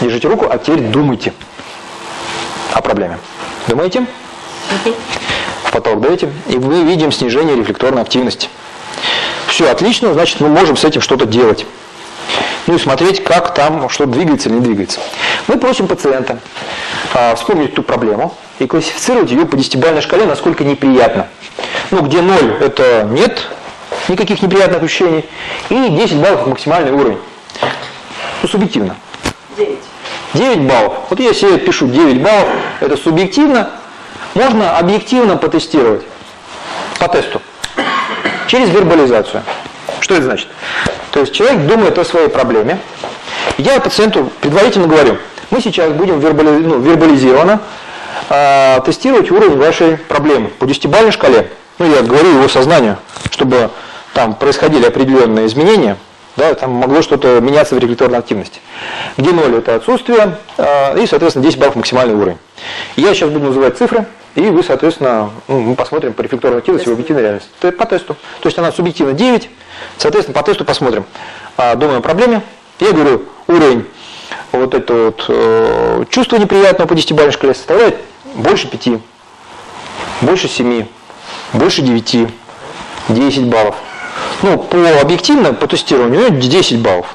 Держите руку, а теперь думайте о проблеме. Думаете? В потолок даете, и мы видим снижение рефлекторной активности. Все отлично, значит, мы можем с этим что-то делать. Ну и смотреть, как там что-то двигается или не двигается. Мы просим пациента вспомнить ту проблему и классифицировать ее по десятибалльной шкале, насколько неприятно. Ну, где 0 – это нет никаких неприятных ощущений, и 10 баллов – максимальный уровень. Ну, субъективно. 9. 9 баллов. Вот я себе пишу 9 баллов, это субъективно. Можно объективно потестировать по тесту через вербализацию. Что это значит? То есть человек думает о своей проблеме. Я пациенту предварительно говорю, мы сейчас будем вербализированно тестировать уровень вашей проблемы по 10-бальной шкале. Ну, я говорю его сознанию, чтобы там происходили определенные изменения, да, там могло что-то меняться в рефлекторной активности. Где 0 – это отсутствие, и, соответственно, 10 баллов максимальный уровень. Я сейчас буду называть цифры, и вы, соответственно, мы посмотрим по рефлекторной активности в объективной реальности. По тесту. То есть она субъективно 9, соответственно, по тесту посмотрим. Думаем о проблеме. Я говорю, уровень вот это вот чувство неприятного по 10-бальной шкале составляет больше 5, больше 7, больше 9, 10 баллов. Ну, по объективно, по тестированию, 10 баллов.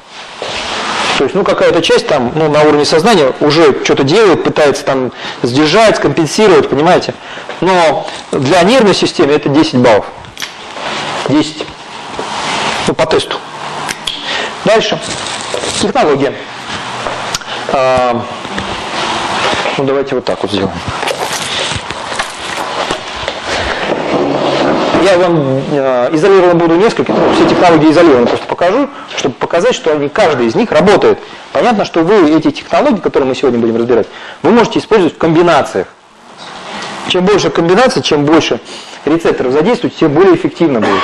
То есть, ну, какая-то часть там, ну, на уровне сознания уже что-то делает, пытается там сдержать, компенсировать, понимаете? Но для нервной системы это 10 баллов. 10. Ну, по тесту. Дальше. Технология. Ну, давайте вот так вот сделаем. Я вам изолирован буду несколько, все технологии изолированы, просто покажу, чтобы показать, что каждый из них работает. Понятно, что вы эти технологии, которые мы сегодня будем разбирать, вы можете использовать в комбинациях. Чем больше комбинаций, чем больше рецепторов задействовать, тем более эффективно будет.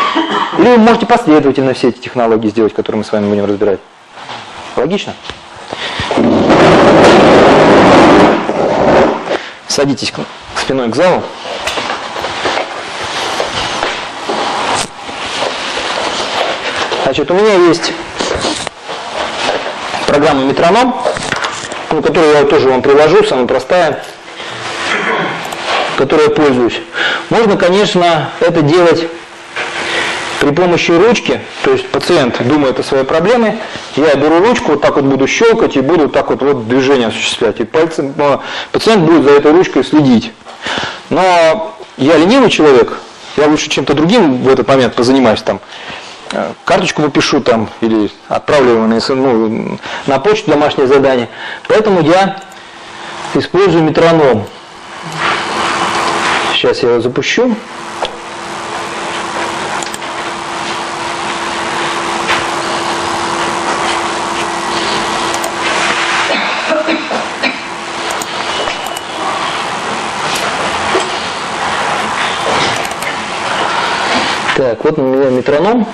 Или вы можете последовательно все эти технологии сделать, которые мы с вами будем разбирать. Логично? Садитесь спиной к залу. Значит, у меня есть программа «Метроном», которую я тоже вам привожу, самая простая, которой я пользуюсь. Можно, конечно, это делать при помощи ручки, то есть пациент думает о своей проблеме, я беру ручку, вот так вот буду щелкать и буду вот так вот движение осуществлять. И пациент будет за этой ручкой следить. Но я ленивый человек, я лучше чем-то другим в этот момент позанимаюсь там. Карточку попишу там или отправлю его на почту домашнее задание. Поэтому я использую метроном. Сейчас я его запущу. Так, вот у меня метроном.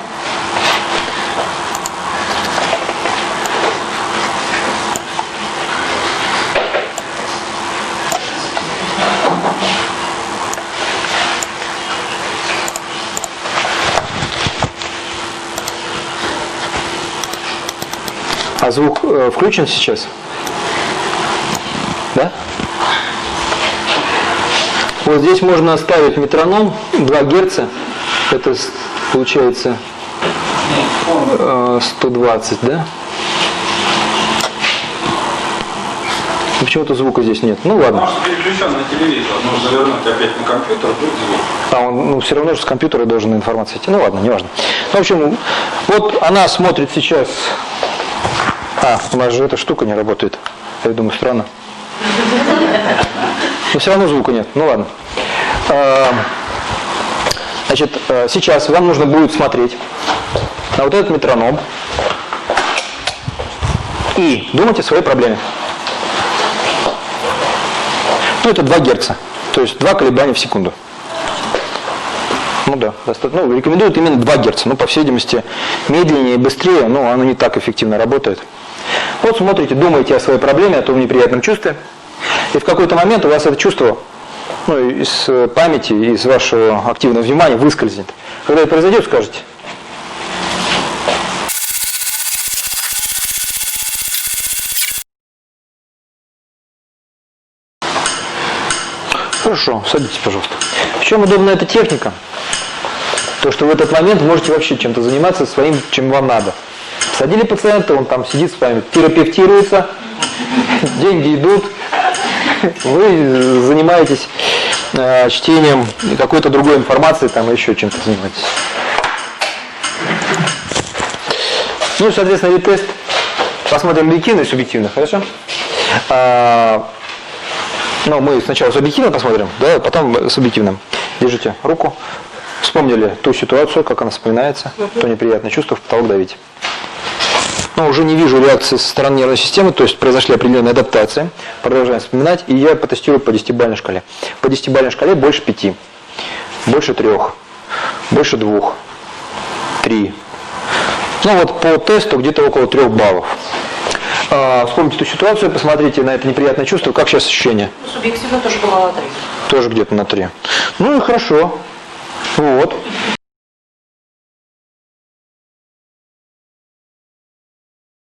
А звук включен сейчас? Да? Вот здесь можно ставить метроном 2 Гц. Это получается 120, да? Почему-то звука здесь нет. Ну ладно. Может, переключен на телевизор, нужно завернуть опять на компьютер, будет звук. А он все равно же с компьютера должен информация идти. Ну ладно, неважно. Ну, в общем, вот она смотрит сейчас. У нас же эта штука не работает. Я думаю, странно. Но все равно звука нет. Ну ладно. Значит, сейчас вам нужно будет смотреть на вот этот метроном и думать о своей проблеме. Ну, это 2 Гц, то есть 2 колебания в секунду. Ну да, достаточно. Ну, рекомендуют именно 2 Гц. Ну, по всей видимости, медленнее и быстрее, но оно не так эффективно работает. Вот смотрите, думаете о своей проблеме, о том неприятном чувстве, и в какой-то момент у вас это чувство, ну, из памяти, из вашего активного внимания выскользнет. Когда это произойдет, скажете: Хорошо, садитесь, пожалуйста. В чем удобна эта техника? То, что в этот момент можете вообще чем-то заниматься своим, чем вам надо. Садили пациента, он там сидит с вами, терапевтируется, деньги идут, вы занимаетесь чтением какой-то другой информации, там еще чем-то занимаетесь. Ну, соответственно, вид тест. Посмотрим объективно и субъективно, хорошо? Ну, мы сначала субъективно посмотрим, да, потом субъективно. Держите руку. Вспомнили ту ситуацию, как она вспоминается, то неприятное чувство, в потолок давите. Но уже не вижу реакции со стороны нервной системы, то есть произошли определенные адаптации. Продолжаем вспоминать, и я потестирую по 10-бальной шкале. По 10-бальной шкале больше 5, больше 3, больше 2, 3. Ну вот по тесту где-то около 3 баллов. Вспомните ту ситуацию, посмотрите на это неприятное чувство, как сейчас ощущение? Субъективно тоже было на 3. Тоже где-то на 3. Ну и хорошо. Вот.